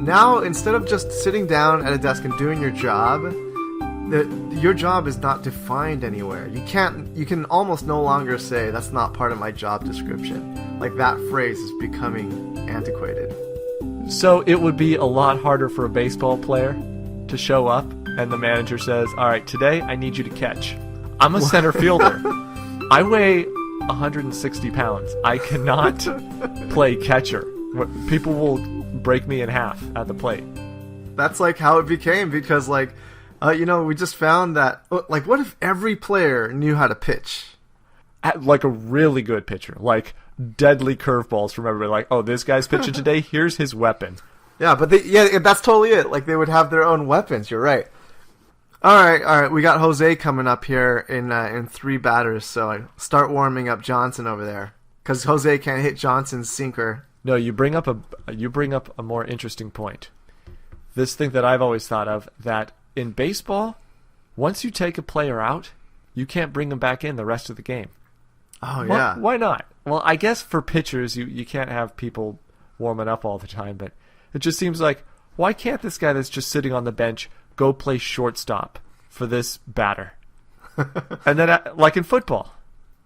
now instead of just sitting down at a desk and doing your job, your job is not defined anywhere. You can almost no longer say that's not part of my job description. Like, that phrase is becoming antiquated. So it would be a lot harder for a baseball player to show up and the manager says, all right, today I need you to catch. I'm a center fielder. I weigh 160 pounds. I cannot play catcher. People will break me in half at the plate. That's like how it became, because we just found that, like, what if every player knew how to pitch? Like a really good pitcher, like deadly curveballs from everybody. Like, oh, this guy's pitching today, here's his weapon. Yeah, but that's totally it. Like, they would have their own weapons. You're right. All right. We got Jose coming up here in 3 batters, so I start warming up Johnson over there, because Jose can't hit Johnson's sinker. No, you bring up a more interesting point. This thing that I've always thought of, that in baseball, once you take a player out, you can't bring him back in the rest of the game. Oh, yeah. Why not? Well, I guess for pitchers, you can't have people warming up all the time, but it just seems like, why can't this guy that's just sitting on the bench go play shortstop for this batter? And then, like in football.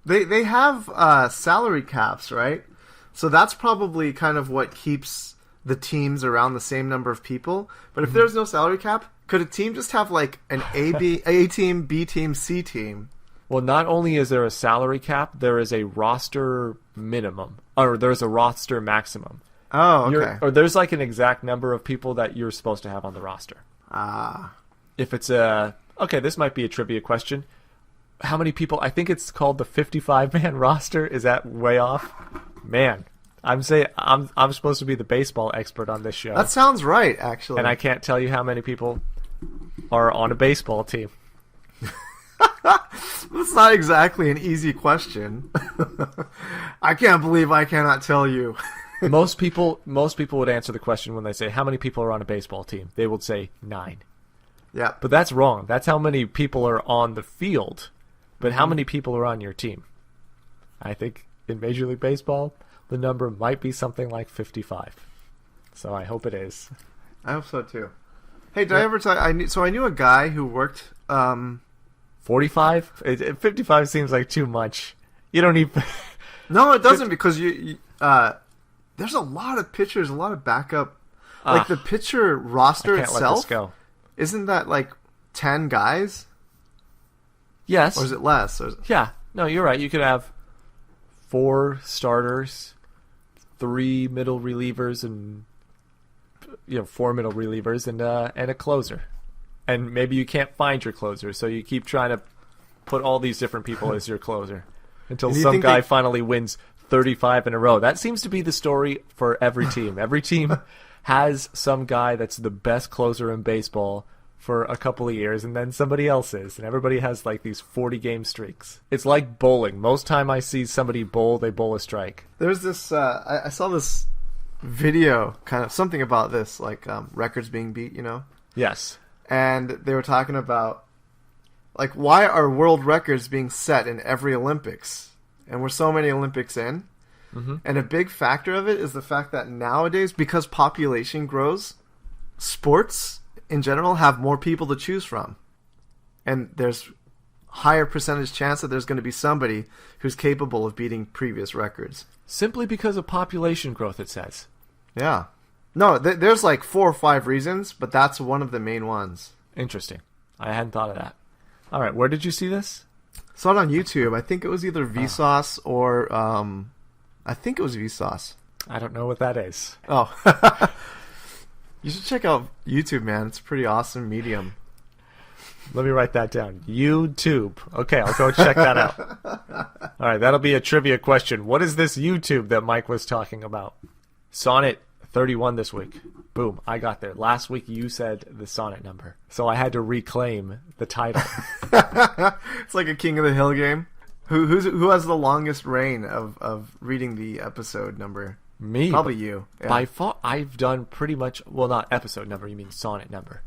They have salary caps, right? So that's probably kind of what keeps the teams around the same number of people. But if there's no salary cap, could a team just have like an A team, B team, C team? Well, not only is there a salary cap, there is a roster minimum, or there's a roster maximum. Oh, okay. Or there's like an exact number of people that you're supposed to have on the roster. Ah. If it's okay, this might be a trivia question. How many people? I think it's called the 55-man roster. Is that way off? Man, I'm supposed to be the baseball expert on this show. That sounds right, actually. And I can't tell you how many people are on a baseball team. That's not exactly an easy question. I can't believe I cannot tell you. Most people would answer the question when they say, how many people are on a baseball team? They would say 9. Yeah. But that's wrong. That's how many people are on the field. But how many people are on your team? I think in Major League Baseball, the number might be something like 55. So I hope it is. I hope so too. Hey, did I ever tell you? I knew a guy who worked. 45? 55 seems like too much. You don't need. No, it doesn't, because you there's a lot of pitchers, a lot of backup. Like the pitcher roster I can't itself. Let this go. Isn't that like 10 guys? Yes. Or is it less? Yeah. No, you're right. You could have 4 starters, 3 middle relievers, and 4 middle relievers, and a closer. And maybe you can't find your closer, so you keep trying to put all these different people as your closer until some guy finally wins 35 in a row. That seems to be the story for every team. Every team has some guy that's the best closer in baseball for a couple of years, and then somebody else is, and everybody has like these 40-game streaks. It's like bowling. Most time I see somebody bowl, they bowl a strike. There's this, I saw this video, kind of something about this, like records being beat, Yes. And they were talking about, like, why are world records being set in every Olympics? And we're so many Olympics in. Mm-hmm. And a big factor of it is the fact that nowadays, because population grows, sports in general have more people to choose from. And there's higher percentage chance that there's going to be somebody who's capable of beating previous records. Simply because of population growth, it says. Yeah. No, there's like 4 or 5 reasons, but that's one of the main ones. Interesting. I hadn't thought of that. All right, where did you see this? Saw it on YouTube. I think it was either Vsauce or I think it was Vsauce. I don't know what that is. Oh. You should check out YouTube, man. It's a pretty awesome medium. Let me write that down. YouTube. Okay, I'll go check that out. All right, that'll be a trivia question. What is this YouTube that Mike was talking about? Sonnet 31 this week. Boom, I got there. Last week you said the Sonnet number, so I had to reclaim the title. It's like a King of the Hill game. Who has the longest reign of reading the episode number? Me. Probably you. Yeah. By far, I've done pretty much, well, not episode number, you mean sonnet number.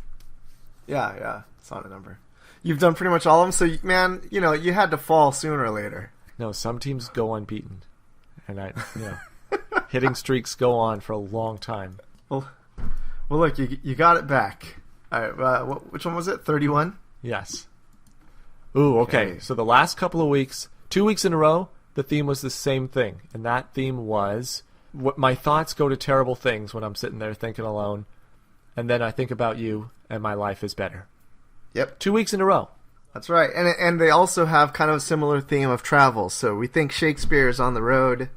Yeah, sonnet number. You've done pretty much all of them, so, man, you had to fall sooner or later. No, some teams go unbeaten. And hitting streaks go on for a long time. Well, Well, look, you got it back. All right, which one was it? 31? Yes. Ooh, okay. So the last couple of weeks, 2 weeks in a row, the theme was the same thing. And that theme was, my thoughts go to terrible things when I'm sitting there thinking alone. And then I think about you, and my life is better. Yep. 2 weeks in a row. That's right. And they also have kind of a similar theme of travel. So we think Shakespeare is on the road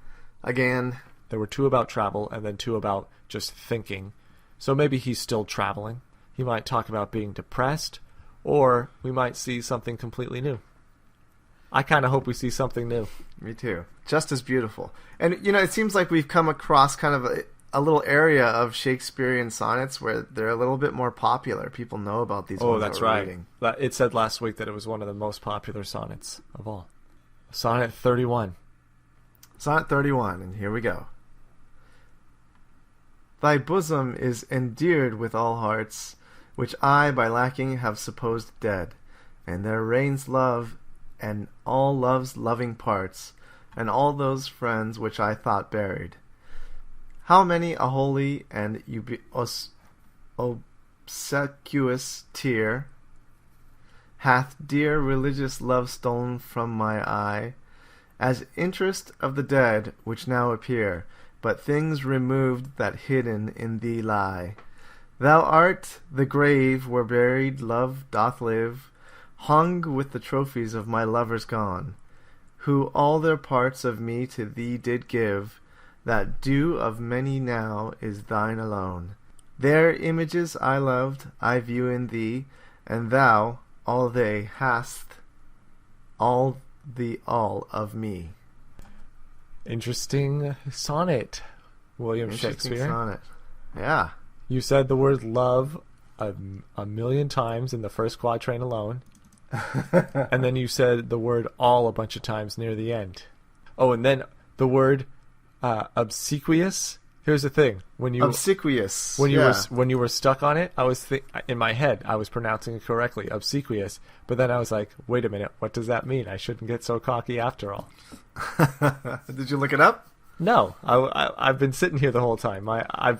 again. There were 2 about travel, and then 2 about just thinking. So maybe he's still traveling. He might talk about being depressed, or we might see something completely new. I kind of hope we see something new. Me too. Just as beautiful. And, it seems like we've come across kind of a little area of Shakespearean sonnets where they're a little bit more popular. People know about these ones. Oh, that's right. Reading. It said last week that it was one of the most popular sonnets of all. Sonnet 31. Sonnet 31, and here we go. Thy bosom is endeared with all hearts, which I by lacking have supposed dead, and there reigns love, and all love's loving parts, and all those friends which I thought buried. How many a holy and obsequious tear hath dear religious love stolen from my eye, as interest of the dead which now appear, but things removed that hidden in thee lie. Thou art the grave where buried love doth live, hung with the trophies of my lovers gone, who all their parts of me to thee did give, that due of many now is thine alone. Their images I loved, I view in thee, and thou, all they, hast all the all of me. Interesting sonnet, William Shakespeare. Sonnet. Yeah. You said the word love a million times in the first quatrain alone. And then you said the word all a bunch of times near the end. Oh, and then the word obsequious. Here's the thing: obsequious. When you were stuck on it, I was in my head I was pronouncing it correctly, obsequious. But then I was like, wait a minute, what does that mean? I shouldn't get so cocky after all. Did you look it up? No, I've been sitting here the whole time. I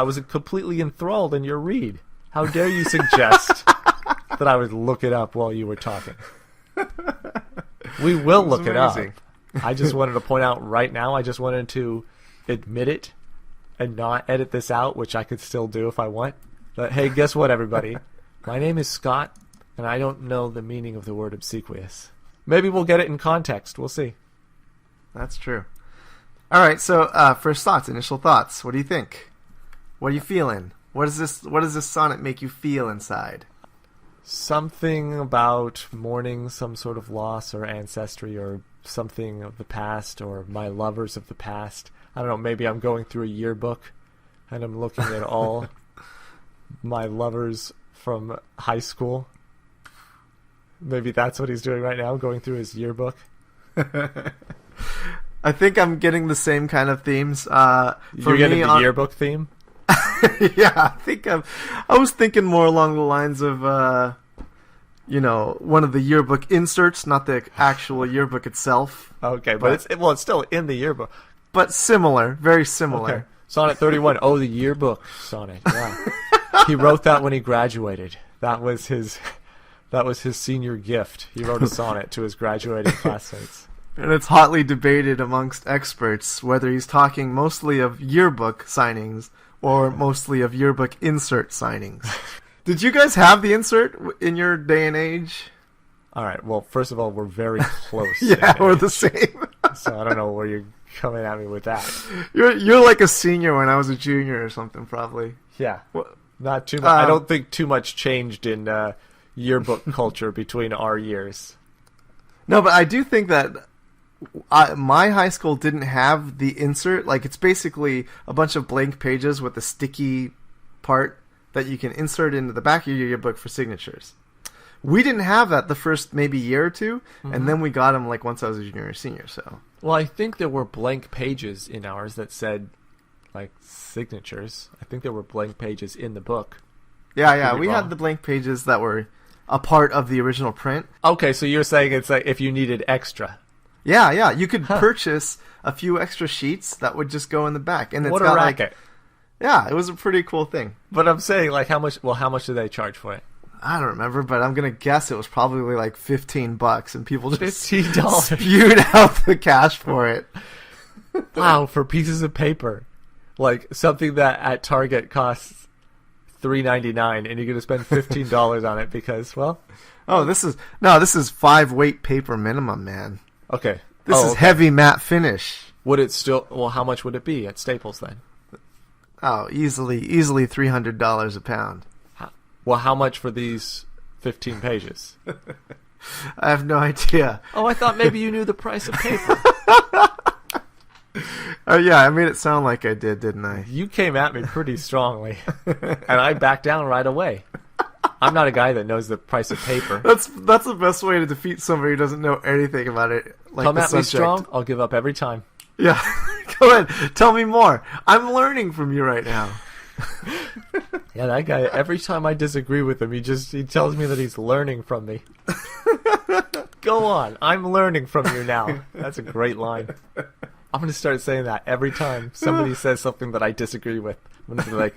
was completely enthralled in your read. How dare you suggest that I would look it up while you were talking? We will look it up. I just wanted to point out right now, I just wanted to admit it and not edit this out, which I could still do if I want. But hey, guess what, everybody? My name is Scott, and I don't know the meaning of the word obsequious. Maybe we'll get it in context. We'll see. That's true. All right, so first thoughts, initial thoughts. What do you think? What are you feeling? What does this sonnet make you feel inside? Something about mourning some sort of loss or ancestry or something of the past or my lovers of the past. I don't know, maybe I'm going through a yearbook and I'm looking at all my lovers from high school. Maybe that's what he's doing right now, going through his yearbook. I think I'm getting the same kind of themes. You're getting the yearbook theme? Yeah, I think I was thinking more along the lines of, one of the yearbook inserts, not the actual yearbook itself. Okay, but it's still in the yearbook. But similar, very similar. Okay. Sonnet 31. Oh, the yearbook sonnet. Yeah. He wrote that when he graduated. That was his senior gift. He wrote a sonnet to his graduating classmates. And it's hotly debated amongst experts whether he's talking mostly of yearbook signings or mostly of yearbook insert signings. Did you guys have the insert in your day and age? All right. Well, first of all, we're very close. Yeah, we're the same. So I don't know where you're coming at me with that. You're like a senior when I was a junior or something, probably. Yeah. Well, not too much. I don't think too much changed in yearbook culture between our years. No, but I do think that my high school didn't have the insert. Like, it's basically a bunch of blank pages with a sticky part that you can insert into the back of your yearbook for signatures. We didn't have that the first maybe year or two, and then we got them like once I was a junior or senior. So, well, I think there were blank pages in ours that said like signatures. I think there were blank pages in the book. Yeah, we had the blank pages that were a part of the original print. Okay, so you're saying it's like if you needed extra. Yeah, you could purchase a few extra sheets that would just go in the back, and it's what got a racket. Yeah, it was a pretty cool thing. But I'm saying, like, how much? Well, how much do they charge for it? I don't remember, but I'm gonna guess it was probably like $15, and people just $15 spewed out the cash for it. Wow, for pieces of paper, like something that at Target costs $3.99, and you're gonna spend $15 on it because, well, this is 5-weight paper minimum, man. okay, This is heavy matte finish. Would it still? Well, how much would it be at Staples then? Oh, easily $300 a pound. Well, how much for these 15 pages? I have no idea. Oh, I thought maybe you knew the price of paper. Oh yeah, I made it sound like I did, didn't I? You came at me pretty strongly, and I backed down right away. I'm not a guy that knows the price of paper. That's the best way to defeat somebody who doesn't know anything about it. Like Come the at me subject. strong, I'll give up every time. Yeah, go ahead. Tell me more. I'm learning from you right now. Yeah, that guy, every time I disagree with him, he tells me that he's learning from me. Go on, I'm learning from you now. That's a great line. I'm going to start saying that every time somebody says something that I disagree with. I'm going to be like,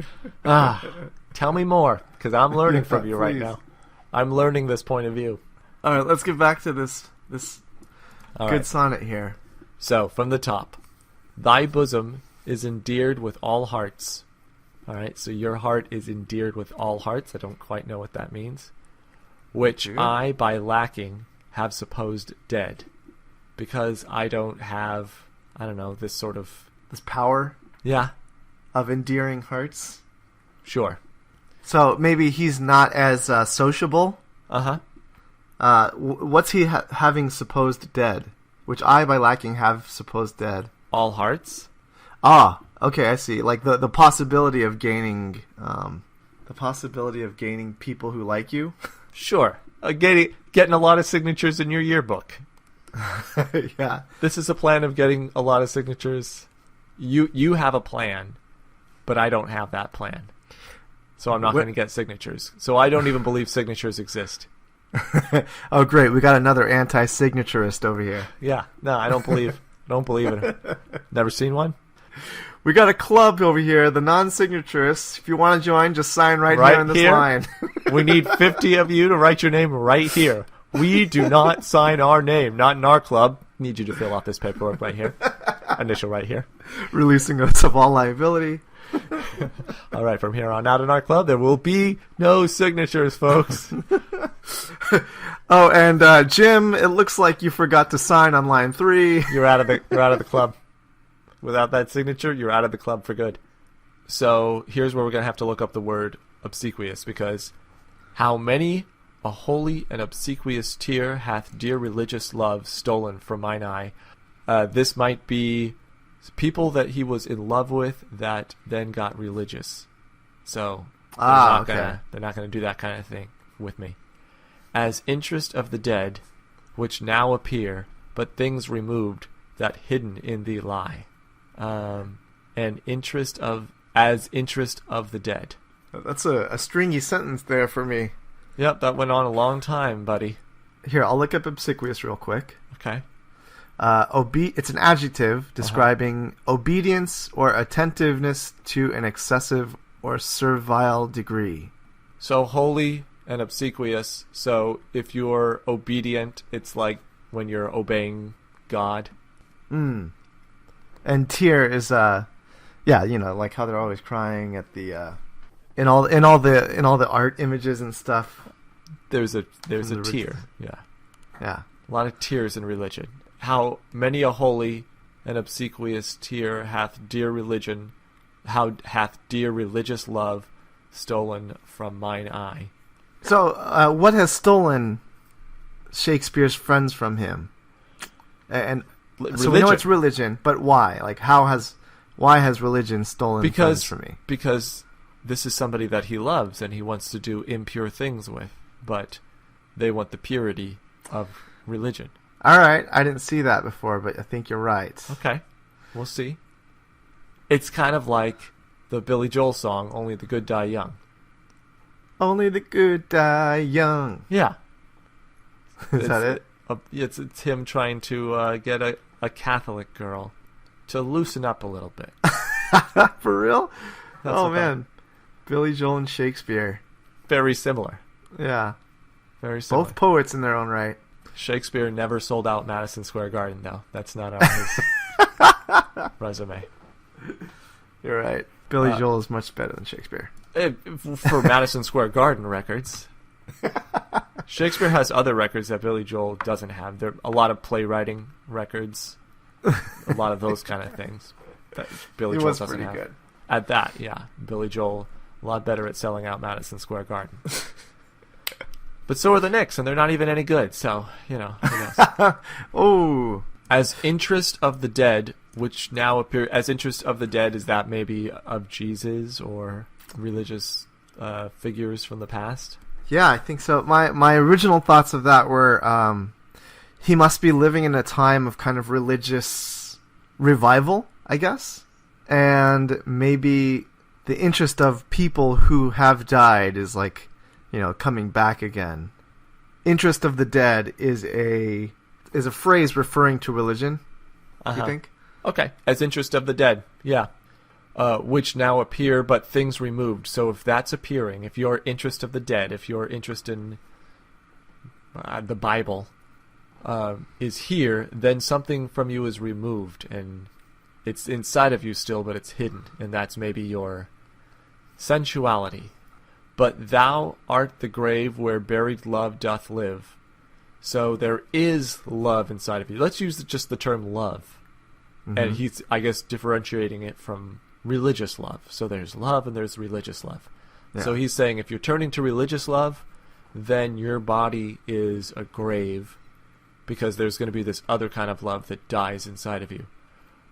tell me more, because I'm learning from you right now. I'm learning this point of view. All right, let's get back to this All good right. sonnet here. So, from the top. Thy bosom is endeared with all hearts. All right, so your heart is endeared with all hearts. I don't quite know what that means. Which I, by lacking, have supposed dead. Because I don't have, I don't know, this sort of... This power Yeah, of endearing hearts. sure. So maybe he's not as sociable. Uh-huh. What's he having supposed dead? Which I, by lacking, have supposed dead. All hearts? Ah, okay, I see. Like the possibility of gaining, people who like you. Sure. Getting a lot of signatures in your yearbook. Yeah. This is a plan of getting a lot of signatures. You have a plan, but I don't have that plan. So I'm not going to get signatures. So I don't even believe signatures exist. Oh, great! We got another anti-signaturist over here. Yeah. No, I don't believe in it. Never seen one? We got a club over here, the non-signaturists. If you want to join, just sign right here on this line. We need 50 of you to write your name right here. We do not sign our name, not in our club. Need you to fill out this paperwork right here. Initial right here. Releasing us of all liability. All right, from here on out in our club, there will be no signatures, folks. Oh, and Jim, it looks like you forgot to sign on line 3. You're out of the club. Without that signature, you're out of the club for good. So here's where we're going to have to look up the word obsequious, because how many a holy and obsequious tear hath dear religious love stolen from mine eye. This might be people that he was in love with that then got religious. So they're not going to do that kind of thing with me. As interest of the dead, which now appear, but things removed that hidden in thee lie. And interest of the dead. That's a stringy sentence there for me. Yep, that went on a long time, buddy. Here, I'll look up obsequious real quick. Okay. It's an adjective describing obedience or attentiveness to an excessive or servile degree. So holy and obsequious. So if you're obedient, it's like when you're obeying God. And tear is like how they're always crying at the in all the art images and stuff. There's a tear. Yeah. Yeah. A lot of tears in religion. How many a holy and obsequious tear hath dear religion, how hath dear religious love stolen from mine eye. So, what has stolen Shakespeare's friends from him? And so we know it's religion, but why? Like, why has religion stolen friends from me? Because this is somebody that he loves and he wants to do impure things with, but they want the purity of religion. All right, I didn't see that before, but I think you're right. Okay, we'll see. It's kind of like the Billy Joel song, Only the Good Die Young. Only the good die young. Yeah. Is that it? It's him trying to get a Catholic girl to loosen up a little bit. For real? Oh man, Billy Joel and Shakespeare. Very similar. Yeah, very similar. Both poets in their own right. Shakespeare never sold out Madison Square Garden, though. That's not on his resume. You're right. Billy Joel is much better than Shakespeare. For Madison Square Garden records. Shakespeare has other records that Billy Joel doesn't have. There are a lot of playwriting records, a lot of those kind of things that Billy Joel doesn't have. Good. At that, yeah. Billy Joel, a lot better at selling out Madison Square Garden. But so are the Knicks, and they're not even any good, so, who knows. Oh. As Interest of the Dead, which now appear as Interest of the Dead, is that maybe of Jesus or religious figures from the past? Yeah, I think so. My original thoughts of that were he must be living in a time of kind of religious revival, I guess. And maybe the interest of people who have died is like, coming back again. Interest of the Dead is a phrase referring to religion, you think? Okay, as Interest of the Dead, yeah. Which now appear, but things removed. So if that's appearing, if your Interest of the Dead, if your interest in the Bible is here, then something from you is removed, and it's inside of you still, but it's hidden, and that's maybe your sensuality. But thou art the grave where buried love doth live. So there is love inside of you. Let's use just the term love. Mm-hmm. And he's, I guess, differentiating it from religious love. So there's love and there's religious love. Yeah. So he's saying if you're turning to religious love, then your body is a grave because there's going to be this other kind of love that dies inside of you.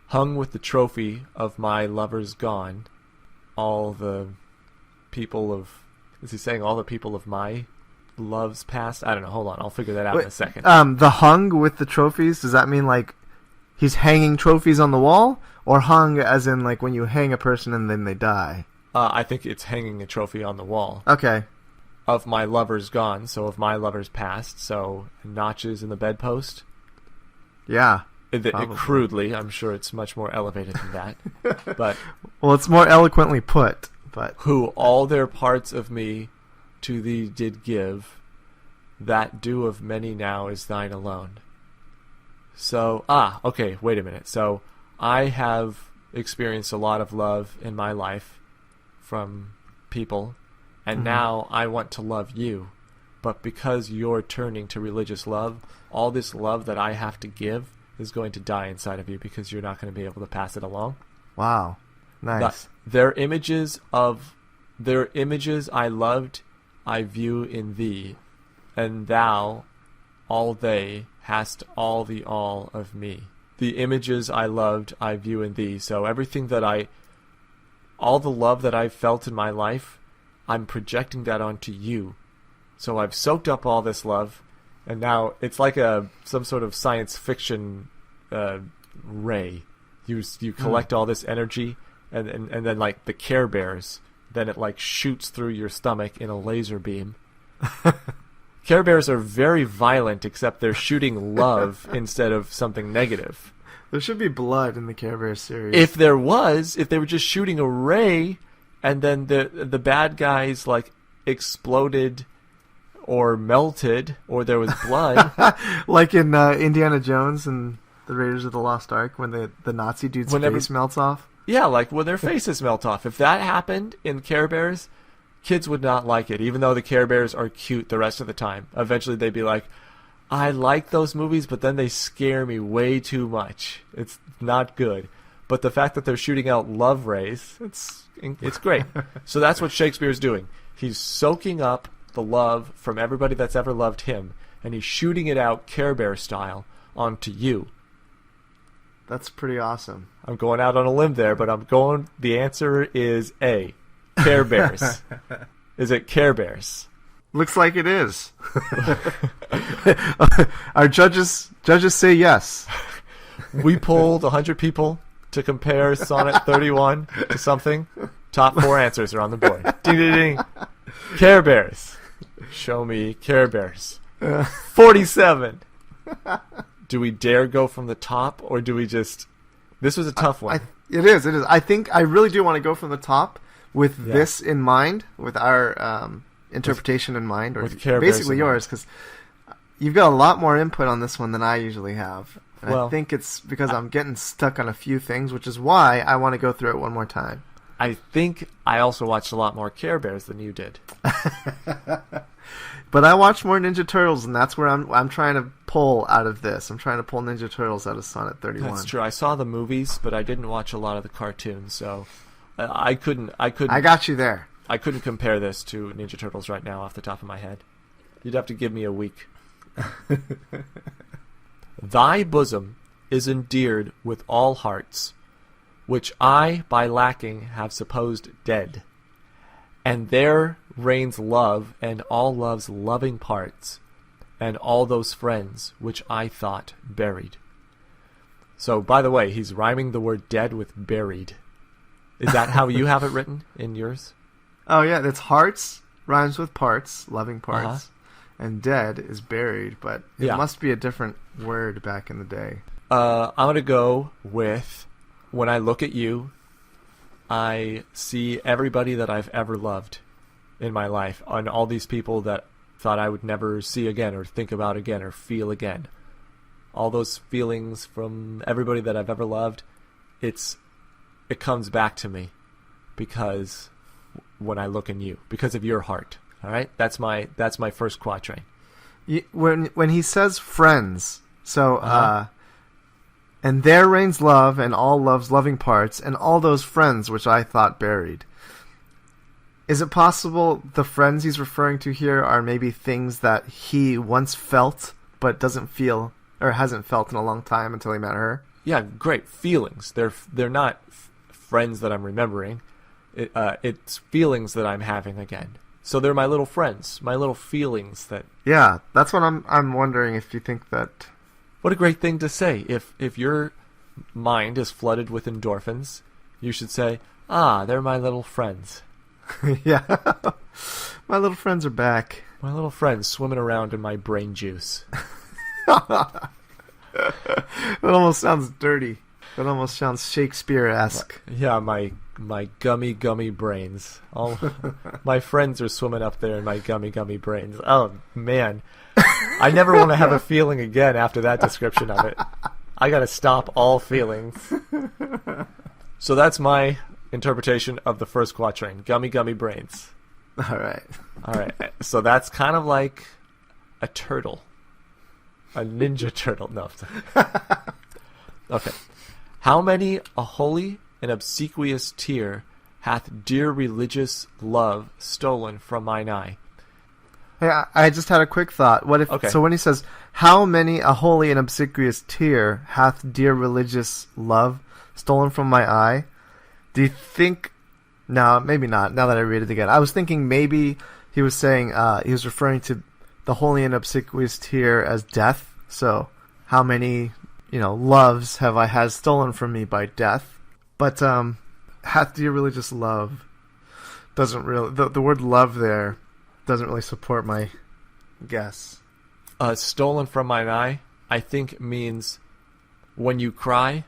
Hung with the trophy of my lovers gone, all the people of... Is he saying all the people of my loves past? I don't know. Hold on. I'll figure that out in a second. The hung with the trophies, does that mean like he's hanging trophies on the wall? Or hung as in like when you hang a person and then they die? I think it's hanging a trophy on the wall. Okay. Of my lovers gone, so of my lovers past, so notches in the bedpost. Yeah. Crudely, I'm sure it's much more elevated than that. But well, it's more eloquently put. But who all their parts of me to thee did give, that due of many now is thine alone. So, okay, wait a minute. So, I have experienced a lot of love in my life from people, and now I want to love you. But because you're turning to religious love, all this love that I have to give is going to die inside of you because you're not going to be able to pass it along. Wow. Nice. Their images I loved, I view in thee, and thou, all they, hast all the all of me. The images I loved, I view in thee. So everything that all the love that I've felt in my life, I'm projecting that onto you. So I've soaked up all this love, and now it's like some sort of science fiction ray. You collect all this energy. And then like the Care Bears, then it like shoots through your stomach in a laser beam. Care Bears are very violent, except they're shooting love instead of something negative. There should be blood in the Care Bears series. If they were just shooting a ray, and then the bad guys like exploded or melted, or there was blood, like in Indiana Jones and the Raiders of the Lost Ark, when the Nazi dude's face melts off. Yeah, like when their faces melt off. If that happened in Care Bears, kids would not like it, even though the Care Bears are cute the rest of the time. Eventually they'd be like, I like those movies, but then they scare me way too much. It's not good. But the fact that they're shooting out love rays, it's great. So that's what Shakespeare's doing. He's soaking up the love from everybody that's ever loved him, and he's shooting it out Care Bear style onto you. That's pretty awesome. I'm going out on a limb there, but the answer is A. Care Bears. Is it Care Bears? Looks like it is. Our judges say yes. We polled 100 people to compare Sonnet 31 to something. Top 4 answers are on the board. Ding, ding, ding. Care Bears. Show me Care Bears. 47. Do we dare go from the top, or do we just... This was a tough one. It is. I think I really do want to go from the top, with Yeah. this in mind, with our interpretation in mind, or with Care Bears basically in mind. yours, because you've got a lot more input on this one than I usually have. And Well, I think it's because I'm getting stuck on a few things, which is why I want to go through it one more time. I think I also watched a lot more Care Bears than you did. But I watched more Ninja Turtles, and that's where I'm trying to pull out of this. I'm trying to pull Ninja Turtles out of Sonnet 31. That's true. I saw the movies, but I didn't watch a lot of the cartoons, so I couldn't. I got you there. I couldn't compare this to Ninja Turtles right now off the top of my head. You'd have to give me a week. Thy bosom is endeared with all hearts, which I by lacking have supposed dead. And there reigns love and all love's loving parts, and all those friends which I thought buried. So, by the way, he's rhyming the word dead with buried. Is that how you have it written in yours? Oh yeah, it's hearts rhymes with parts, loving parts, Uh-huh. and dead is buried, but it Yeah. must be a different word back in the day. I'm going to go with, when I look at you, I see everybody that I've ever loved in my life, and all these people that thought I would never see again or think about again or feel again. All those feelings from everybody that I've ever loved, it comes back to me because when I look in you, because of your heart. All right? That's my first quatrain. When he says friends, so Uh-huh. And there reigns love and all love's loving parts, and all those friends which I thought buried. Is it possible the friends he's referring to here are maybe things that he once felt but doesn't feel or hasn't felt in a long time until he met her? Yeah, great feelings. They're not friends that I'm remembering. It's feelings that I'm having again. So they're my little friends, my little feelings that. Yeah, that's what I'm wondering if you think that. What a great thing to say. If your mind is flooded with endorphins, you should say, they're my little friends. Yeah. My little friends are back. My little friends swimming around in my brain juice. It almost sounds dirty. It almost sounds Shakespeare-esque. Yeah, my gummy brains. All my friends are swimming up there in my gummy brains. Oh man, I never want to have a feeling again after that description of it. I gotta stop all feelings. So that's my interpretation of the first quatrain. Gummy brains. All right. All right. So that's kind of like a turtle, a ninja turtle. No. Okay. How many a holy and obsequious tear hath dear religious love stolen from mine eye? Hey, I just had a quick thought. What if? Okay. So when he says, "How many a holy and obsequious tear hath dear religious love stolen from my eye?" Do you think? No, maybe not. Now that I read it again, I was thinking maybe he was saying he was referring to the holy and obsequious tear as death. So how many loves have I had stolen from me by death? But hath dear religious love doesn't really the word love there doesn't really support my guess. Stolen from mine eye, I think means when you cry,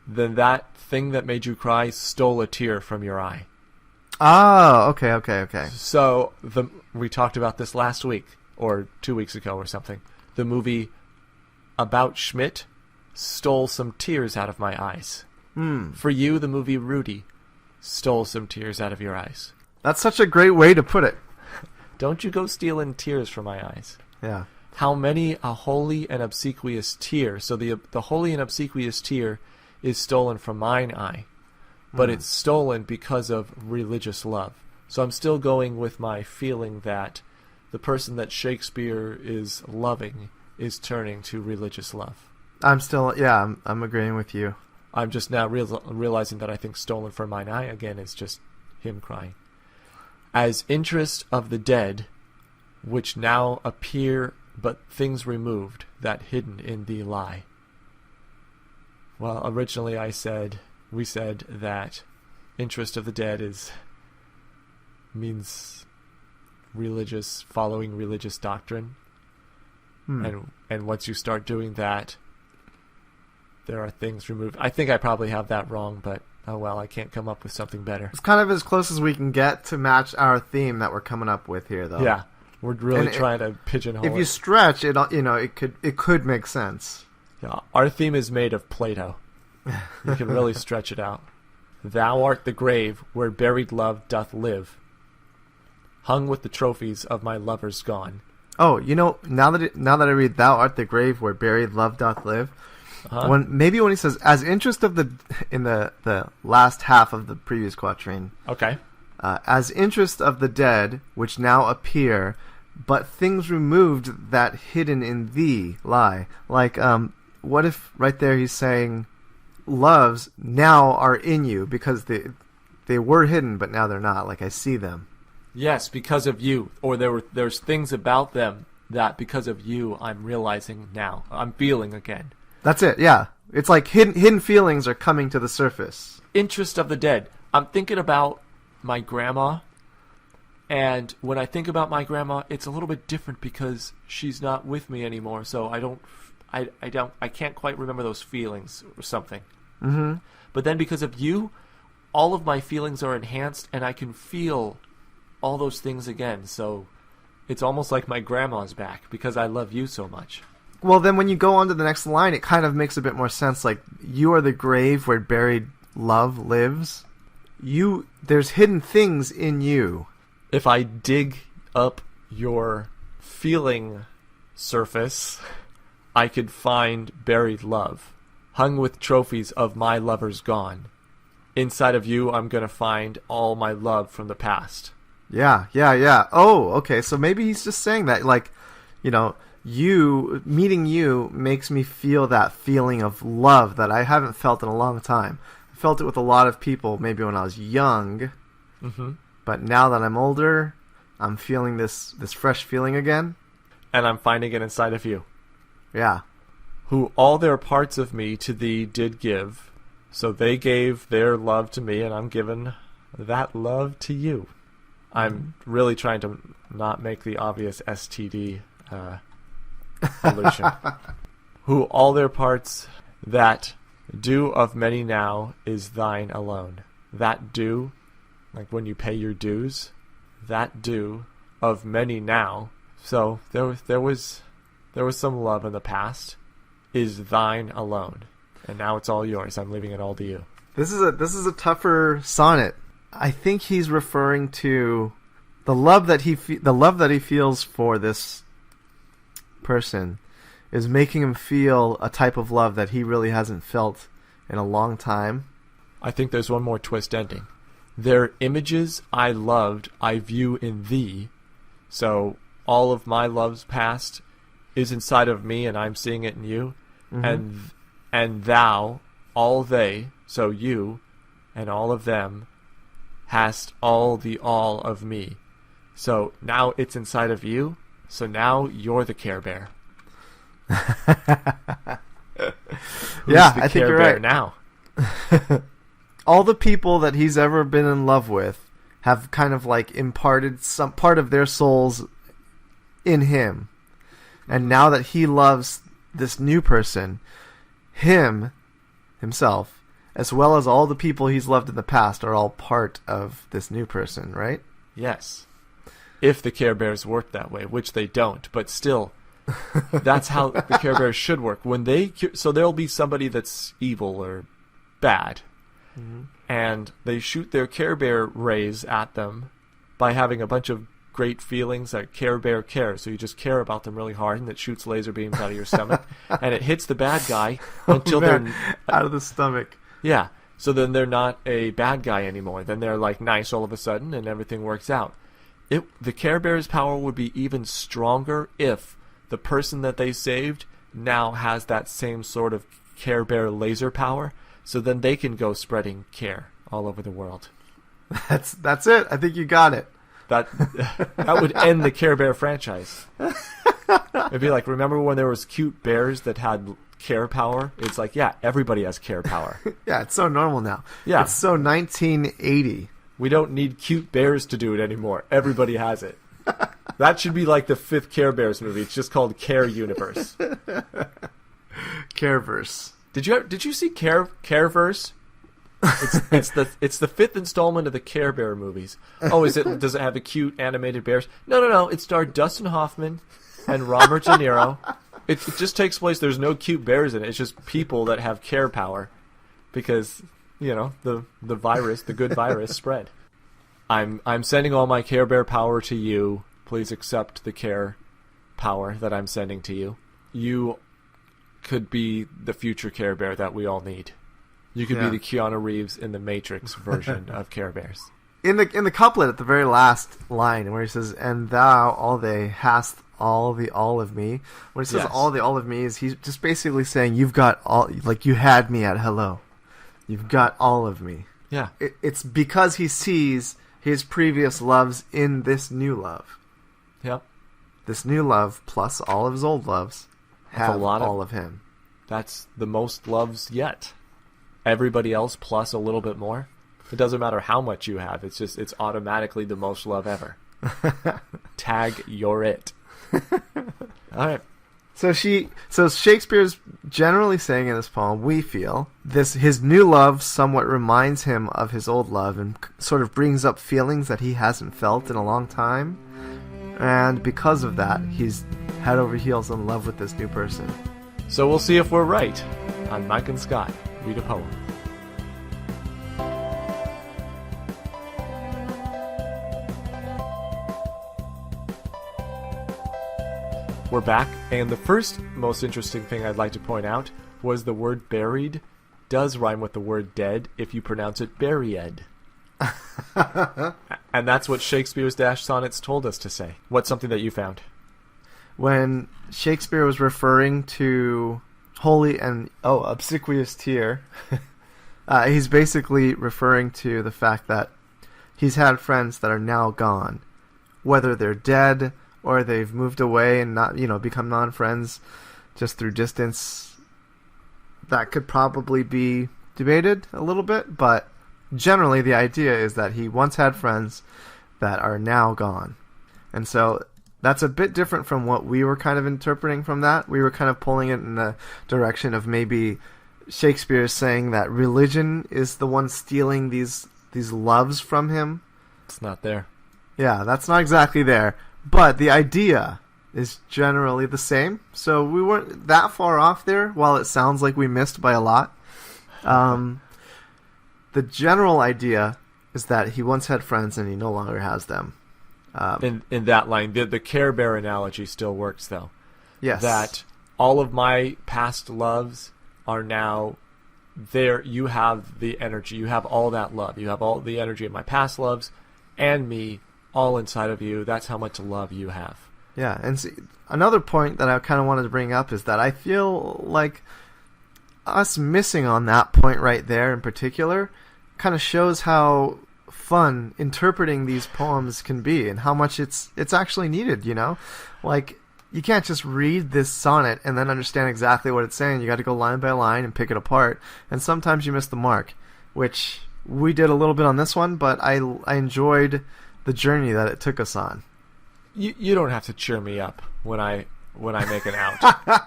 then that thing that made you cry stole a tear from your eye. Oh, okay. So we talked about this last week or 2 weeks ago or something. The movie About Schmidt stole some tears out of my eyes. For you, the movie Rudy stole some tears out of your eyes. That's such a great way to put it. Don't you go stealing tears from my eyes. Yeah. How many a holy and obsequious tear. So the holy and obsequious tear is stolen from mine eye. But it's stolen because of religious love. So I'm still going with my feeling that the person that Shakespeare is loving is turning to religious love. I'm agreeing with you. I'm just now realizing that I think stolen from mine eye, again, is just him crying. As interest of the dead, which now appear but things removed, that hidden in thee lie. Well, originally we said that interest of the dead means following religious doctrine. And once you start doing that, there are things removed. I think I probably have that wrong, but oh well, I can't come up with something better. It's kind of as close as we can get to match our theme that we're coming up with here, though. Yeah, we're really trying to pigeonhole it. If you stretch it, it could make sense. Yeah, our theme is made of Play-Doh. You can really stretch it out. Thou art the grave where buried love doth live, hung with the trophies of my lovers gone. Oh, now that I read, "Thou art the grave where buried love doth live," when he says, "As interest of in the last half of the previous quatrain." Okay. As interest of the dead, which now appear, but things removed that hidden in thee lie. Like, what if right there he's saying, loves now are in you because they were hidden, but now they're not. Like, I see them. Yes, because of you. Or there's things about them that because of you I'm realizing now. I'm feeling again. That's it, yeah. It's like hidden feelings are coming to the surface. Interest of the dead. I'm thinking about my grandma, and when I think about my grandma, it's a little bit different because she's not with me anymore, so I can't quite remember those feelings or something. Mm-hmm. But then because of you, all of my feelings are enhanced, and I can feel all those things again, so it's almost like my grandma's back because I love you so much. Well, then when you go on to the next line, it kind of makes a bit more sense. Like, you are the grave where buried love lives. There's hidden things in you. If I dig up your feeling surface, I could find buried love, hung with trophies of my lovers gone. Inside of you, I'm going to find all my love from the past. Yeah. Oh, okay. So maybe he's just saying that, like, meeting you makes me feel that feeling of love that I haven't felt in a long time. I felt it with a lot of people maybe when I was young, but now that I'm older, I'm feeling this fresh feeling again. And I'm finding it inside of you. Yeah. Who all their parts of me to thee did give, so they gave their love to me, and I'm giving that love to you. I'm really trying to not make the obvious STD allusion. Who all their parts that due of many now is thine alone. That due, like when you pay your dues, that due of many now. So there was some love in the past, is thine alone, and now it's all yours. I'm leaving it all to you. This is a tougher sonnet. I think he's referring to the love that he feels for this person is making him feel a type of love that he really hasn't felt in a long time. I think there's one more twist ending. Their images I loved, I view in thee. So all of my love's past is inside of me, and I'm seeing it in you. Mm-hmm. And thou, all they, so you, and all of them, hast all the all of me. So now it's inside of you. So now you're the Care Bear. Yeah, I think you're right. Now, all the people that he's ever been in love with have kind of like imparted some part of their souls in him, and now that he loves this new person, himself, as well as all the people he's loved in the past, are all part of this new person, right? Yes. If the Care Bears work that way, which they don't, but still, that's how the Care Bears should work. So there'll be somebody that's evil or bad, and they shoot their Care Bear rays at them by having a bunch of great feelings that Care Bear cares. So you just care about them really hard, and it shoots laser beams out of your stomach, and it hits the bad guy until they're out of the stomach. Yeah. So then they're not a bad guy anymore. Then they're like nice all of a sudden, and everything works out. The Care Bear's power would be even stronger if the person that they saved now has that same sort of Care Bear laser power, so then they can go spreading care all over the world. That's it. I think you got it. That would end the Care Bear franchise. It'd be like, remember when there was cute bears that had care power? It's like, yeah, everybody has care power. Yeah, it's so normal now. Yeah. It's so 1980. We don't need cute bears to do it anymore. Everybody has it. That should be like the 5th Care Bears movie. It's just called Care Universe. Careverse. Did you see Careverse? It's the fifth installment of the Care Bear movies. Oh, does it have the cute animated bears? No. It starred Dustin Hoffman and Robert De Niro. It just takes place. There's no cute bears in it. It's just people that have care power, because the virus, the good virus, spread. I'm sending all my Care Bear power to you. Please accept the care power that I'm sending to you. You could be the future Care Bear that we all need. You could be the Keanu Reeves in the Matrix version of Care Bears. In the couplet at the very last line, where he says, "And thou all they hast all of me." When he says all of me, is he's just basically saying, "You've got all, like you had me at hello. You've got all of me." Yeah. It's because he sees his previous loves in this new love. Yep. This new love plus all of his old loves have all of him. That's the most loves yet. Everybody else plus a little bit more. It doesn't matter how much you have. It's automatically the most love ever. Tag, you're it. All right. So Shakespeare's generally saying in this poem, we feel his new love somewhat reminds him of his old love and sort of brings up feelings that he hasn't felt in a long time. And because of that, he's head over heels in love with this new person. So we'll see if we're right on Mike and Scott Read a Poem. We're back, and the first most interesting thing I'd like to point out was the word buried does rhyme with the word dead if you pronounce it buried. And that's what Shakespeare's Dash Sonnets told us to say. What's something that you found? When Shakespeare was referring to holy and obsequious tear, he's basically referring to the fact that he's had friends that are now gone, whether they're dead or they've moved away and not, become non-friends just through distance. That could probably be debated a little bit, but generally the idea is that he once had friends that are now gone. And so that's a bit different from what we were kind of interpreting from that. We were kind of pulling it in the direction of maybe Shakespeare saying that religion is the one stealing these loves from him. It's not there. Yeah, that's not exactly there. But the idea is generally the same. So we weren't that far off there, while it sounds like we missed by a lot. The general idea is that he once had friends and he no longer has them. In that line, the Care Bear analogy still works, though. Yes. That all of my past loves are now there. You have the energy. You have all that love. You have all the energy of my past loves and me all inside of you. That's how much love you have. Yeah, and see, another point that I kind of wanted to bring up is that I feel like us missing on that point right there in particular kind of shows how fun interpreting these poems can be and how much it's actually needed, Like, you can't just read this sonnet and then understand exactly what it's saying. You got to go line by line and pick it apart, and sometimes you miss the mark, which we did a little bit on this one, but I enjoyed the journey that it took us on. You don't have to cheer me up when I make an out.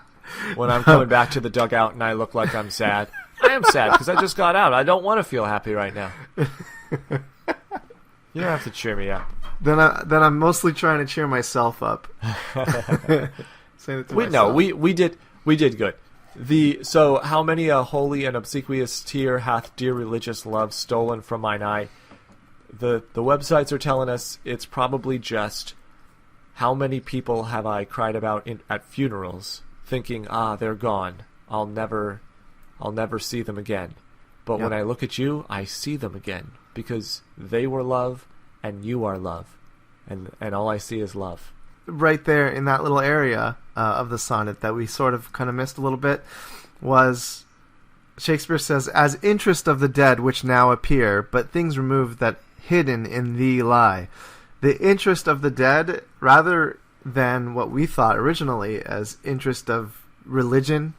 When I'm coming back to the dugout and I look like I'm sad. I am sad because I just got out. I don't want to feel happy right now. You don't have to cheer me up. Then I'm mostly trying to cheer myself up. Saying it to myself. No, we did good. So how many a holy and obsequious tear hath dear religious love stolen from mine eye? The websites are telling us it's probably just how many people have I cried about at funerals, thinking, they're gone. I'll never see them again. But when I look at you, I see them again, because they were love and you are love, and all I see is love. Right there in that little area of the sonnet that we sort of kind of missed a little bit was Shakespeare says, "As interest of the dead which now appear, but things removed that hidden in thee lie." The interest of the dead, rather than what we thought originally as interest of religion.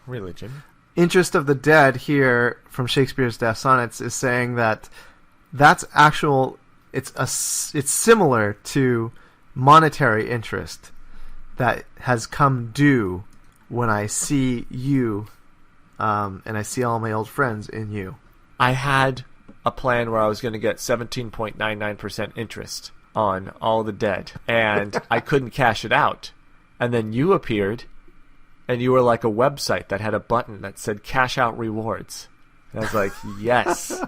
Interest of the dead here from Shakespeare's Dash Sonnets is saying that that's actual. It's similar to monetary interest that has come due when I see you and I see all my old friends in you. I had a plan where I was going to get 17.99% interest on all the debt, and I couldn't cash it out. And then you appeared, and you were like a website that had a button that said cash out rewards. And I was like, yes.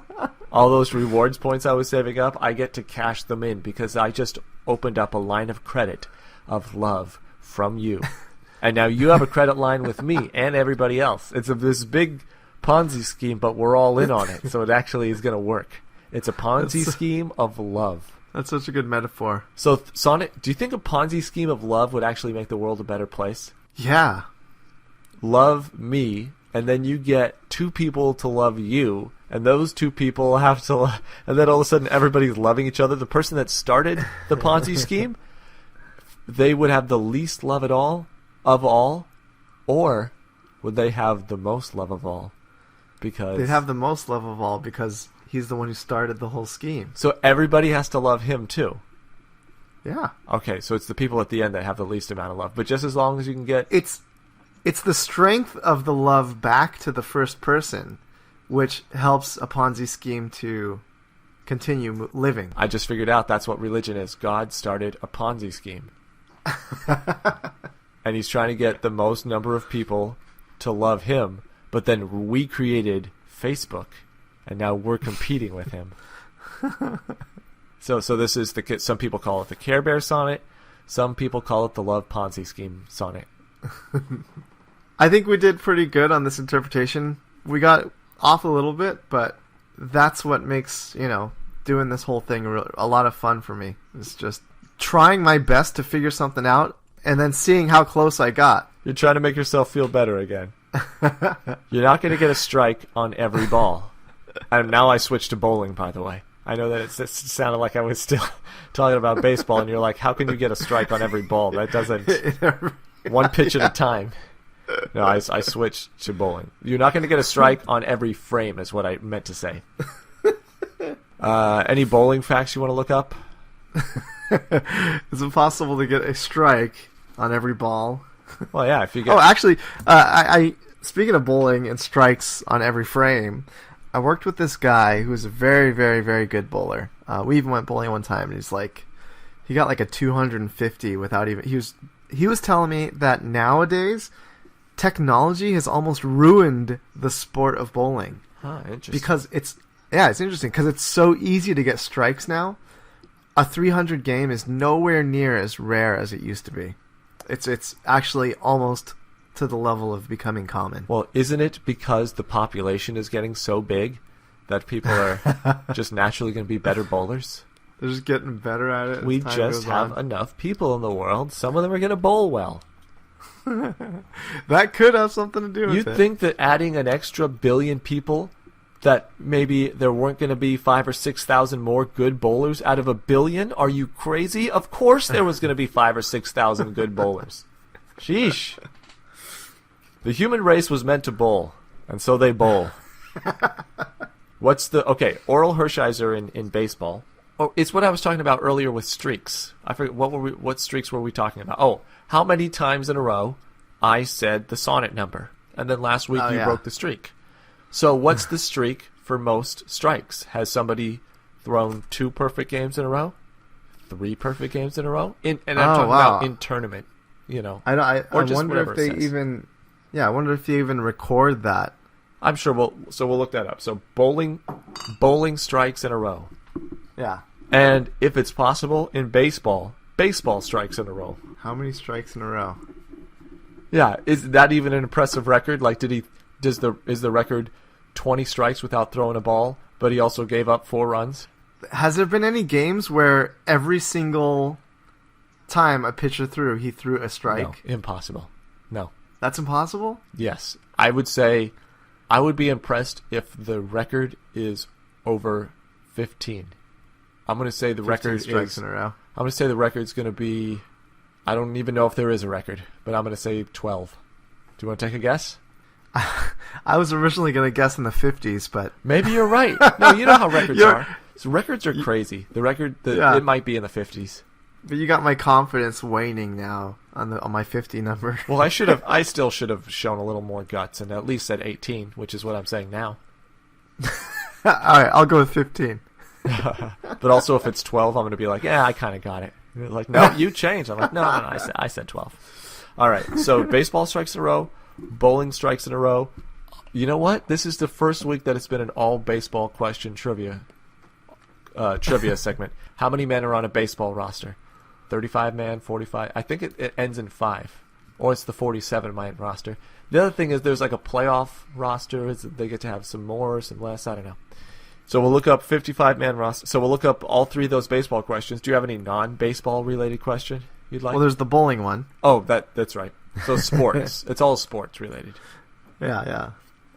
All those rewards points I was saving up, I get to cash them in because I just opened up a line of credit of love from you. And now you have a credit line with me and everybody else. It's this big Ponzi scheme, but we're all in on it. So it actually is going to work. It's a Ponzi scheme of love. That's such a good metaphor. So, Sonnet, do you think a Ponzi scheme of love would actually make the world a better place? Yeah. Love me, and then you get two people to love you, and those two people have to, and then all of a sudden everybody's loving each other. The person that started the Ponzi scheme, they would have the least love at all, of all, or would they have the most love of all? Because they'd have the most love of all because he's the one who started the whole scheme. So everybody has to love him too. Yeah. Okay, so it's the people at the end that have the least amount of love. But just as long as you can get... It's the strength of the love back to the first person, which helps a Ponzi scheme to continue living. I just figured out that's what religion is. God started a Ponzi scheme. And he's trying to get the most number of people to love him, but then we created Facebook, and now we're competing with him. So this is some people call it the Care Bear sonnet. Some people call it the Love Ponzi Scheme sonnet. I think we did pretty good on this interpretation. We got off a little bit, but that's what makes, doing this whole thing a lot of fun for me. It's just trying my best to figure something out and then seeing how close I got. You're trying to make yourself feel better again. You're not going to get a strike on every ball. And now I switched to bowling, by the way. I know that it sounded like I was still talking about baseball, and you're like, how can you get a strike on every ball? That doesn't... One pitch at a time. No, I switched to bowling. You're not going to get a strike on every frame, is what I meant to say. Any bowling facts you want to look up? Is it possible to get a strike on every ball? Well, yeah. If you get... Oh, actually, I speaking of bowling and strikes on every frame, I worked with this guy who's a very, very, very good bowler. We even went bowling one time, and he got like a 250 without even... He was telling me that nowadays technology has almost ruined the sport of bowling. Huh, interesting. Because it's interesting because it's so easy to get strikes now. A 300 game is nowhere near as rare as it used to be. It's actually almost to the level of becoming common. Well, isn't it because the population is getting so big that people are just naturally going to be better bowlers? They're just getting better at it. We just have enough people in the world. Some of them are going to bowl well. That could have something to do with it. You think that adding an extra billion people, that maybe there weren't going to be 5,000 or 6,000 more good bowlers out of a billion? Are you crazy? Of course there was going to be 5,000 or 6,000 good bowlers. Sheesh. The human race was meant to bowl, and so they bowl. Oral Hershiser in baseball. Oh, it's what I was talking about earlier with streaks. I forget what streaks were we talking about? Oh, how many times in a row I said the sonnet number, and then last week you broke the streak. So what's the streak for most strikes? Has somebody thrown 2 perfect games in a row? 3 perfect games in a row? I'm talking about in tournament, I wonder if they even... Yeah, I wonder if they even record that. I'm sure we'll look that up. So bowling strikes in a row. Yeah. And if it's possible, in baseball strikes in a row. How many strikes in a row? Yeah, is that even an impressive record? Like, is the record 20 strikes without throwing a ball, but he also gave up 4 runs? Has there been any games where every single time a pitcher threw, he threw a strike? No, impossible. No. That's impossible? Yes. I would say I would be impressed if the record is over 15. I'm going to say the record strikes in a row. I'm going to say the record's going to be, I don't even know if there is a record, but I'm going to say 12. Do you want to take a guess? I was originally going to guess in the 50s, but... Maybe you're right. No, you know how records are. So records are crazy. The record, it might be in the 50s. But you got my confidence waning now. on my 50 number. Well, I still should have shown a little more guts and at least said 18, which is what I'm saying now. All right, I'll go with 15. But also, if it's 12, I'm going to be like, yeah, I kind of got it. You're like, no, you changed. I'm like, no, I said 12. All right, so baseball strikes in a row, bowling strikes in a row. You know what? This is the first week that it's been an all baseball question trivia segment. How many men are on a baseball roster? 35 man, 45. I think it ends in 5, or it's the 47 man roster. The other thing is there's like a playoff roster. They get to have some more, some less. I don't know. So we'll look up 55 man roster. So we'll look up all 3 of those baseball questions. Do you have any non-baseball related question you'd like? Well, there's the bowling one. Oh, that's right. So sports. It's all sports related. Yeah.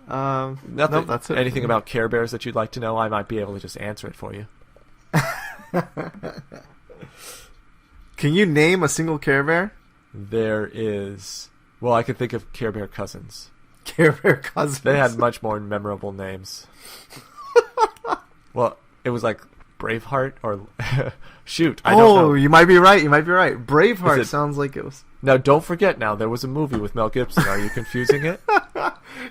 Nothing. No, that's it. Anything about Care Bears that you'd like to know? I might be able to just answer it for you. Can you name a single Care Bear? There is. Well, I can think of Care Bear cousins. Care Bear cousins. They had much more memorable names. Well, it was like Braveheart or shoot. I don't know. You might be right. Braveheart sounds like it was. Now, don't forget. Now there was a movie with Mel Gibson. Are you confusing it?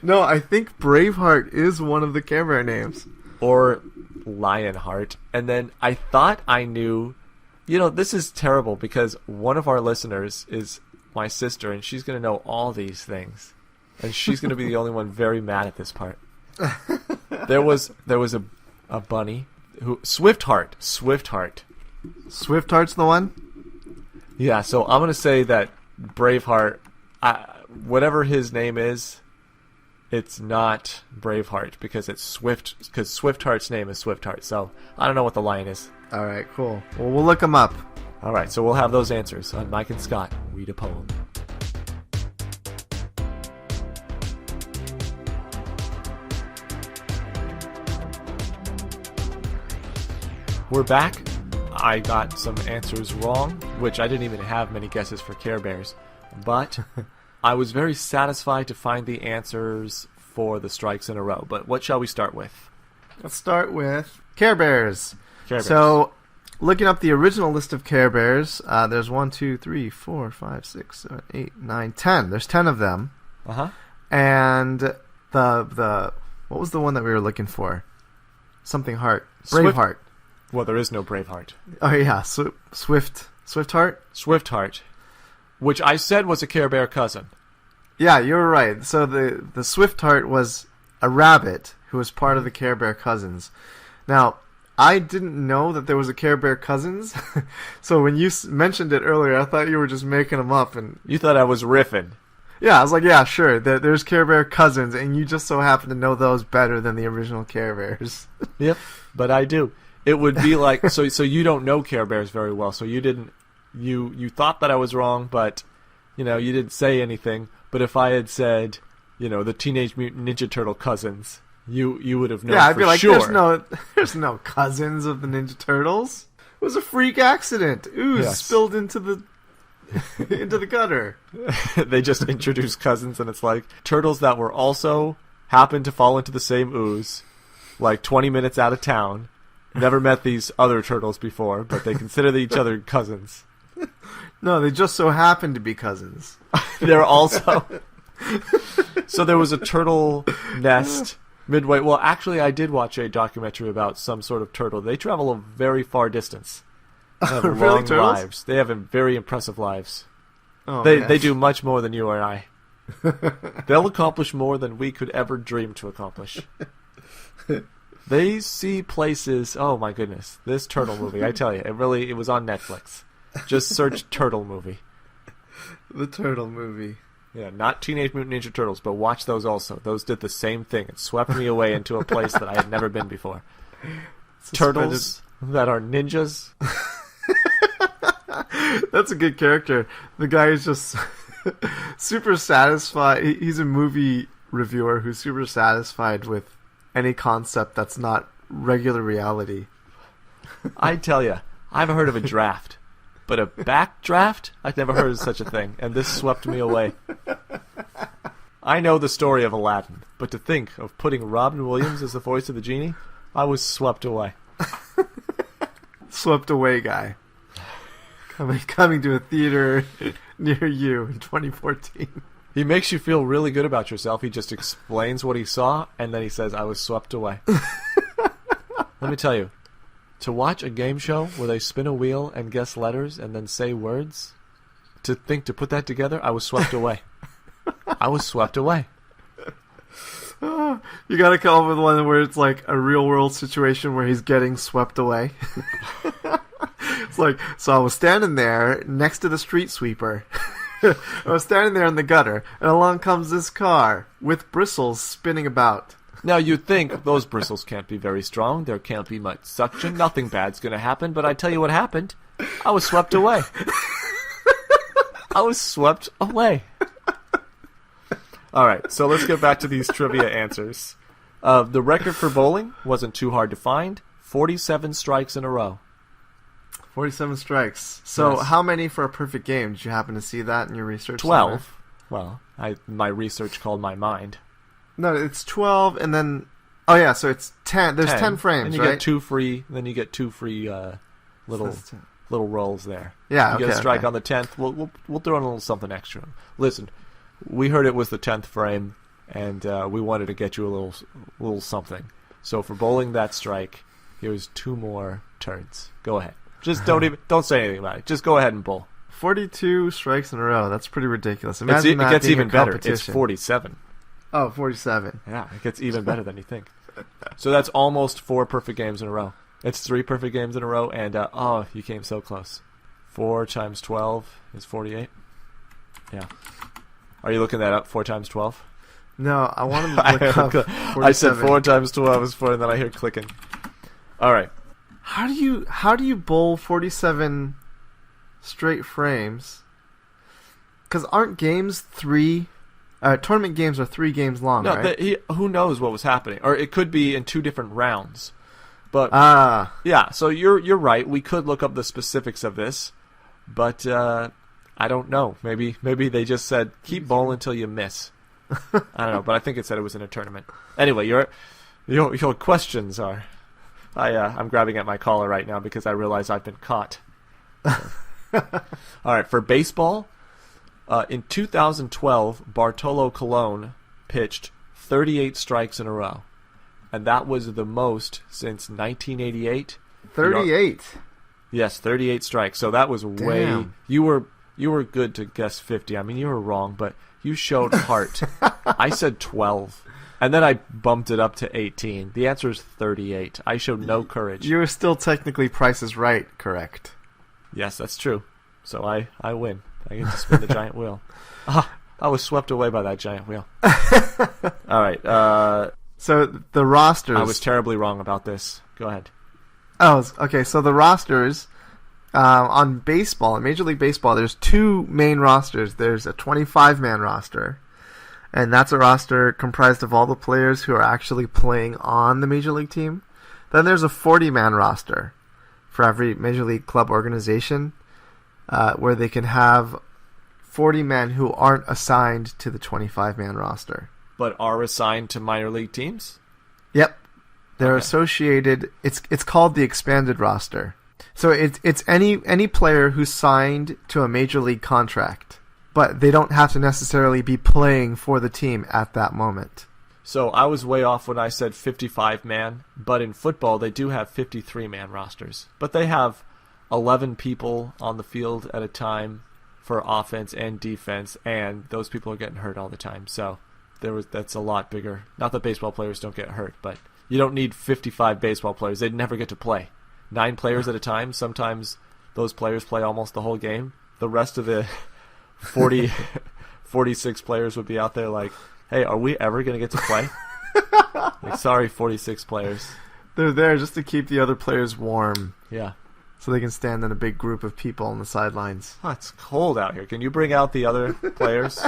No, I think Braveheart is one of the Care Bear names. Or Lionheart. And then I thought I knew. You know, this is terrible because one of our listeners is my sister, and she's going to know all these things, and she's going to be the only one very mad at this part. There was a bunny who Swiftheart. Swiftheart's the one? Yeah, so I'm going to say that Braveheart, whatever his name is, it's not Braveheart because it's Swiftheart's name is Swiftheart. So I don't know what the lion is. All right, cool. Well, we'll look them up. All right, so we'll have those answers on Mike and Scott Read a Poem. We're back. I got some answers wrong, which I didn't even have many guesses for Care Bears, but I was very satisfied to find the answers for the strikes in a row. But what shall we start with? Let's start with Care Bears. Care Bears. So, looking up the original list of Care Bears, there's 1, 2, 3, 4, 5, 6, 7, 8, 9, 10. There's 10 of them. Uh-huh. And the what was the one that we were looking for? Something Heart. Braveheart. Well, there is no Braveheart. Oh yeah, Swiftheart. Swiftheart, which I said was a Care Bear cousin. Yeah, you were right. So the Swiftheart was a rabbit who was part of the Care Bear cousins. Now, I didn't know that there was a Care Bear cousins, so when you mentioned it earlier, I thought you were just making them up. And you thought I was riffing. Yeah, I was like, yeah, sure. There's Care Bear cousins, and you just so happen to know those better than the original Care Bears. Yep, but I do. It would be like so you don't know Care Bears very well, so you didn't you thought that I was wrong, but you didn't say anything. But if I had said, the Teenage Mutant Ninja Turtle cousins, you would have known. Yeah, I'd be like, sure. There's no cousins of the Ninja Turtles. It was a freak accident. Ooze spilled into the gutter. They just introduced cousins, and it's like turtles that were also happened to fall into the same ooze, like 20 minutes out of town. Never met these other turtles before, but they consider each other cousins. No, they just so happen to be cousins. They're also... So there was a turtle nest midway. Well, actually, I did watch a documentary about some sort of turtle. They travel a very far distance. They have long lives. They have very impressive lives. Oh, they do much more than you or I. They'll accomplish more than we could ever dream to accomplish. They see places. Oh my goodness! This turtle movie, I tell you, it was on Netflix. Just search turtle movie. The turtle movie. Yeah, not Teenage Mutant Ninja Turtles, but watch those also. Those did the same thing. It swept me away into a place that I had never been before. Turtles that are ninjas. That's a good character. The guy is just super satisfied. He's a movie reviewer who's super satisfied with any concept that's not regular reality. I tell you, I've heard of a draft, but a backdraft? I've never heard of such a thing, and this swept me away. I know the story of Aladdin, but to think of putting Robin Williams as the voice of the genie, I was swept away. Swept away guy. Coming to a theater near you in 2014. He makes you feel really good about yourself. He just explains what he saw, and then he says, I was swept away. Let me tell you, to watch a game show where they spin a wheel and guess letters and then say words, to put that together, I was swept away. I was swept away. You gotta come up with one where it's like a real world situation where he's getting swept away. It's like, so I was standing there next to the street sweeper. I was standing there in the gutter, and along comes this car with bristles spinning about. Now, you'd think those bristles can't be very strong. There can't be much suction. Nothing bad's going to happen. But I tell you what happened. I was swept away. I was swept away. All right, so let's get back to these trivia answers. The record for bowling wasn't too hard to find. 47 strikes in a row. 47 strikes. So Yes. how many for a perfect game? Did you happen to see that in your research? 12. Well, my research called my mind. No, it's 12, and then... Oh, yeah, so it's 10. There's 10 frames, and you right? get two free. Then you get two free little rolls there. Yeah, you okay. get a strike okay. on the 10th. We'll throw in a little something extra. Listen, we heard it was the 10th frame, and we wanted to get you a little something. So for bowling that strike, here's 2 more turns. Go ahead. Just don't say anything about it. Just go ahead and bowl. 42 strikes in a row. That's pretty ridiculous. Imagine It that gets being even a better. competition. It's 47. Oh, 47. Yeah, it gets even better than you think. So that's almost 4 perfect games in a row. It's 3 perfect games in a row, and you came so close. 4 times 12 is 48. Yeah. Are you looking that up? 4 times 12? No, I wanted to look up 47. I said 4 times 12 is 4, and then I hear clicking. All right. How do you bowl 47 straight frames? Because aren't games 3... tournament games are 3 games long, No, right? who knows what was happening? Or it could be in 2 different rounds. But yeah, so you're right. We could look up the specifics of this, but I don't know. Maybe they just said keep bowling until you miss. I don't know, but I think it said it was in a tournament. Anyway, your questions are. I'm grabbing at my collar right now because I realize I've been caught. All right, for baseball, in 2012, Bartolo Colon pitched 38 strikes in a row, and that was the most since 1988. 38. Yes, 38 strikes. So that was way. Damn. You were good to guess 50. I mean, you were wrong, but you showed heart. I said 12. And then I bumped it up to 18. The answer is 38. I showed no courage. You were still technically Price is Right, correct? Yes, that's true. So I win. I get to spin the giant wheel. I was swept away by that giant wheel. All right. So the rosters... I was terribly wrong about this. Go ahead. Oh, okay. So the rosters on baseball, in Major League Baseball, there's 2 main rosters. There's a 25-man roster, and that's a roster comprised of all the players who are actually playing on the Major League team. Then there's a 40-man roster for every Major League club organization, where they can have 40 men who aren't assigned to the 25-man roster. But are assigned to minor league teams? Yep. They're Okay. associated. It's called the expanded roster. So it's any player who's signed to a major league contract, but they don't have to necessarily be playing for the team at that moment. So I was way off when I said 55-man, but in football they do have 53-man rosters. But they have 11 people on the field at a time for offense and defense, and those people are getting hurt all the time. So that's a lot bigger. Not that baseball players don't get hurt, but you don't need 55 baseball players. They'd never get to play. 9 players at a time. Sometimes those players play almost the whole game. The rest of the 46 players would be out there like, hey, are we ever going to get to play? Like, sorry, 46 players. They're there just to keep the other players warm, Yeah. so they can stand in a big group of people on the sidelines. Oh, it's cold out here. Can you bring out the other players?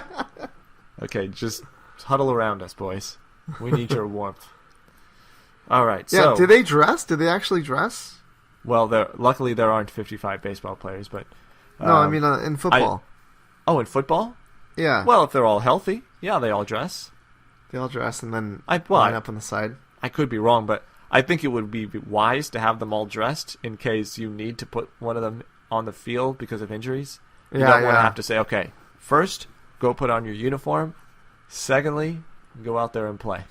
Okay, just huddle around us, boys. We need your warmth. All right. Yeah. So, Do they dress? Do they actually dress? well, luckily there aren't 55 baseball players, but No, I mean in football. in football? Yeah. Well, if they're all healthy, yeah, they all dress. They all dress and then well, line up on the side. I could be wrong, but I think it would be wise to have them all dressed in case you need to put one of them on the field because of injuries. You don't want to have to say, okay, first, go put on your uniform. Secondly, go out there and play.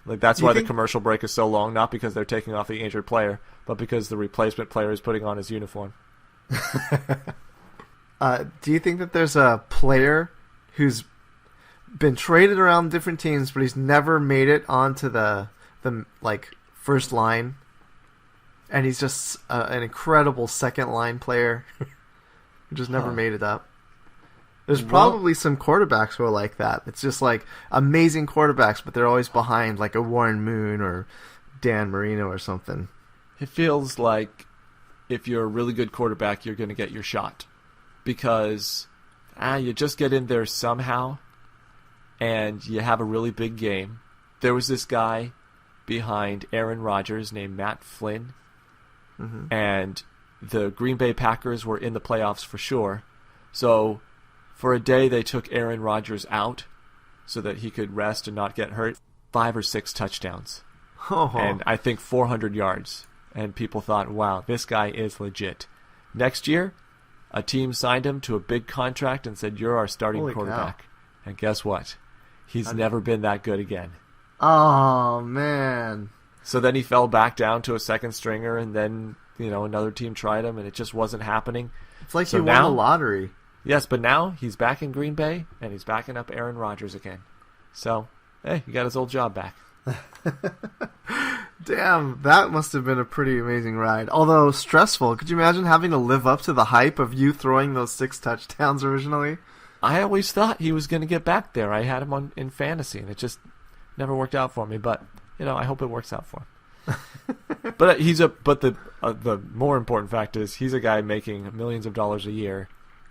Like that's why the commercial break is so long, not because they're taking off the injured player, but because the replacement player is putting on his uniform. Do you think that there's a player who's been traded around different teams, but he's never made it onto the like first line, and he's just an incredible second line player who just never made it up? There's probably some quarterbacks who are like that. It's just like amazing quarterbacks, but they're always behind like a Warren Moon or Dan Marino or something. It feels like if you're a really good quarterback, you're going to get your shot. Because you just get in there somehow, and you have a really big game. There was this guy behind Aaron Rodgers named Matt Flynn, and the Green Bay Packers were in the playoffs for sure. So for a day, they took Aaron Rodgers out so that he could rest and not get hurt. 5 or 6 touchdowns. And I think 400 yards. And people thought, wow, this guy is legit. Next year, a team signed him to a big contract and said, you're our starting quarterback. And guess what? He's never been that good again. Oh, man. So then he fell back down to a second stringer, and then, another team tried him, and it just wasn't happening. It's like he won the lottery. Yes, but now he's back in Green Bay, and he's backing up Aaron Rodgers again. So, hey, he got his old job back. Damn, that must have been a pretty amazing ride. Although stressful. Could you imagine having to live up to the hype of you throwing those 6 touchdowns originally? I always thought he was going to get back there. I had him in fantasy, and it just never worked out for me. But, I hope it works out for him. But the more important fact is he's a guy making millions of dollars a year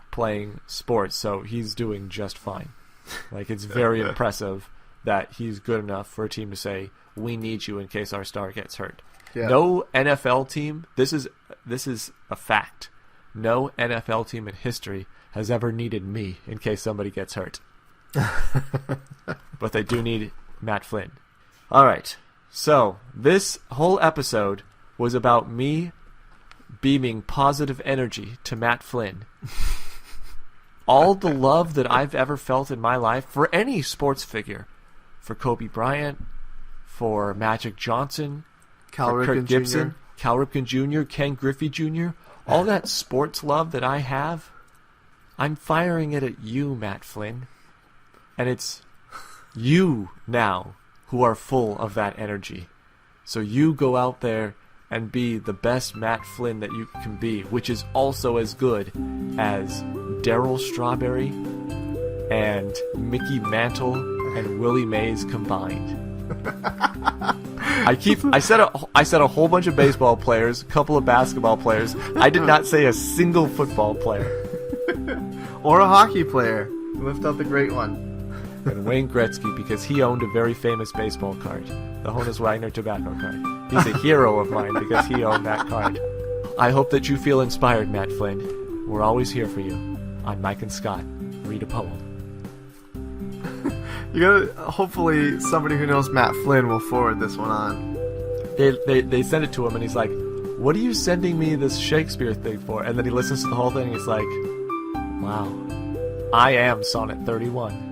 playing sports, so he's doing just fine. Like, it's very impressive that he's good enough for a team to say, we need you in case our star gets hurt. Yeah. No NFL team, this is a fact. No NFL team in history has ever needed me in case somebody gets hurt. But they do need Matt Flynn. All right. So, this whole episode was about me beaming positive energy to Matt Flynn. All the love that I've ever felt in my life for any sports figure, for Kobe Bryant, for Magic Johnson, Cal for Ripken Kirk Gibson, Jr., Cal Ripken Jr., Ken Griffey Jr., all that sports love that I have, I'm firing it at you, Matt Flynn. And it's you now who are full of that energy. So you go out there and be the best Matt Flynn that you can be, which is also as good as Darryl Strawberry and Mickey Mantle and Willie Mays combined. I said a whole bunch of baseball players, a couple of basketball players. I did not say a single football player. Or a hockey player. Lift up the great one. And Wayne Gretzky, because he owned a very famous baseball card, the Honus Wagner tobacco card. He's a hero of mine because he owned that card. I hope that you feel inspired, Matt Flynn. We're always here for you on Mike and Scott Read a Poem. You gotta, hopefully somebody who knows Matt Flynn will forward this one on. They send it to him and he's like, what are you sending me this Shakespeare thing for? And then he listens to the whole thing and he's like, wow, I am Sonnet 31.